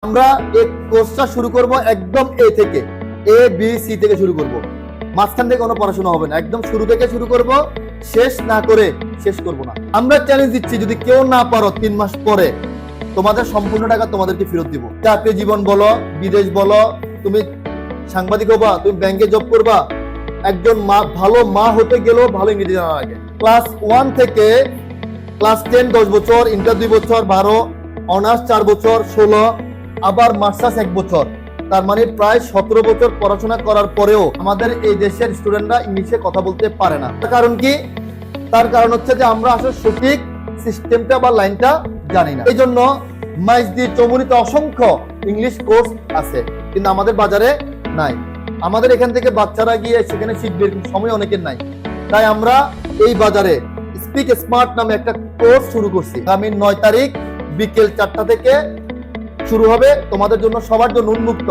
আমরা এই কোর্সটা শুরু করব একদম এ থেকে, এ বি সি থেকে শুরু করব। মাঝখান থেকে কোনো পড়াশোনা হবে না, একদম শুরু থেকে শুরু করব, শেষ না করে শেষ করব না। আমরা চ্যালেঞ্জ দিচ্ছি, যদি কেউ না পারো 3 মাস পরে তোমাদের সম্পূর্ণ টাকা তোমাদেরকে ফেরত দিব। চাকরি জীবন বলো, বিদেশ বলো, তুমি সাংবাদিক হবা, তুমি ব্যাংকে জব করবা, একজন মা, ভালো মা হতে গেলেও ভালো ইংরেজি জানা লাগে। ক্লাস 1 থেকে ক্লাস 10 10 বছর, ইন্টার 2 বছর, 12, অনার্স 4 বছর, 16, আবার মাস্টার্স 1 বছর, তার মানে প্রায় 17 বছর পড়াশোনা করার পরেও আমাদের এই দেশের স্টুডেন্টরা ইংলিশে কথা বলতে পারে না। তার কারণ কি? তার কারণ হচ্ছে যে আমরা আসলে সঠিক সিস্টেমটা বা লাইনটা জানি না। এই জন্য মাইজদি চৌমুনিতে অসংখ্য ইংলিশ কোর্স আছে, কিন্তু আমাদের বাজারে নাই। আমাদের এখান থেকে বাচ্চারা গিয়ে সেখানে শিখবে এরকম সময় অনেকের নাই। তাই আমরা এই বাজারে স্পিক স্মার্ট নামে একটা কোর্স শুরু করছি। আগামী 9 তারিখ বিকেল 4টা থেকে শুরু হবে। তোমাদের জন্য, সবার জন্য উন্মুক্ত।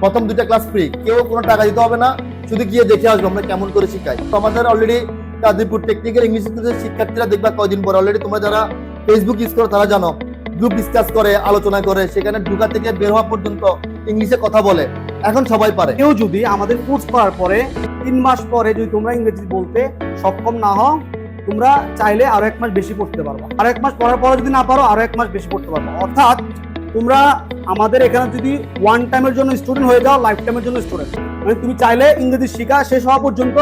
প্রথম 2টা ক্লাস ফ্রি, কেউ কোনো টাকা দিতে হবে না, শুধু গিয়ে দেখে আসবো আমরা কেমন করে শিখাই। তো আমাদের অলরেডি কাদিরপুর টেকনিক্যাল ইংলিশ স্কুলের শিক্ষার্থীরা দেখবা কয়দিন পরে, অলরেডি তোমরা যারা ফেসবুক ইউজ করো তারা জানো, গ্রুপ ডিসকাস করে, আলোচনা করে, সেখানে ঢোকা থেকে বের হওয়া পর্যন্ত ইংলিশে কথা বলে। এখন সবাই পারে। কেউ যদি আমাদের কোর্স করার পরে 3 মাস পরে যদি তোমরা ইংরেজি বলতে সক্ষম না হও, তোমরা চাইলে আরো 1 মাস বেশি পড়তে পারবা। আরো 1 মাস পড়ার পরে যদি না পারো, আরো 1 মাস বেশি পড়তে পারবা। অর্থাৎ তোমরা আমাদের এখানে যদি ওয়ান টাইমের জন্য স্টুডেন্ট হয়ে যাও, লাইফ টাইমের জন্য স্টুডেন্ট, মানে তুমি চাইলে ইংরেজি শেখা শেষ হওয়া পর্যন্ত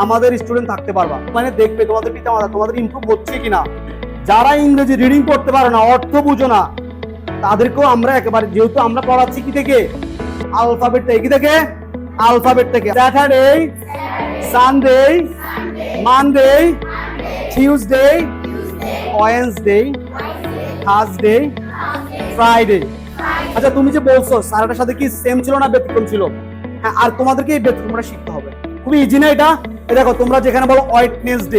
আমাদের স্টুডেন্ট থাকতে পারবা। মানে দেখবে তোমাদের পিতামাতা তোমাদের ইমপ্রুভ হচ্ছে কিনা। যারা ইংরেজি রিডিং পড়তে পারো না, অর্থ বুঝো না, তাদেরকেও আমরা একেবারে, যেহেতু আমরা পড়াচ্ছি কি থেকে, আলফাবেট থেকে, কি থেকে, আলফাবেট থেকে। Saturday, Sunday, Monday, Tuesday, Wednesday, Thursday, Friday. আচ্ছা, তুমি যে বলছো স্যারটার সাথে কি সেম ছিল না ব্যতিক্রম ছিল? হ্যাঁ, আর তোমাদেরকে এই ব্যতিক্রমটা শিখতে হবে। খুবই ইজি না এটা? দেখো, তোমরা যেখানে বলো ওয়েডনেসডে,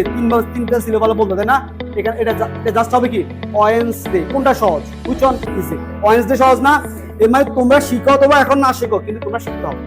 3টা সিলেবাস বলতে, তাই না? এখানে এটা জাস্ট হবে কি ওয়েডনেসডে। কোনটা সহজ? Which one easy? ওয়েডনেসডে সহজ না? এর মানে তোমরা শিখো, তোমরা এখন না শিখো, কিন্তু তোমরা শিখতে হবে।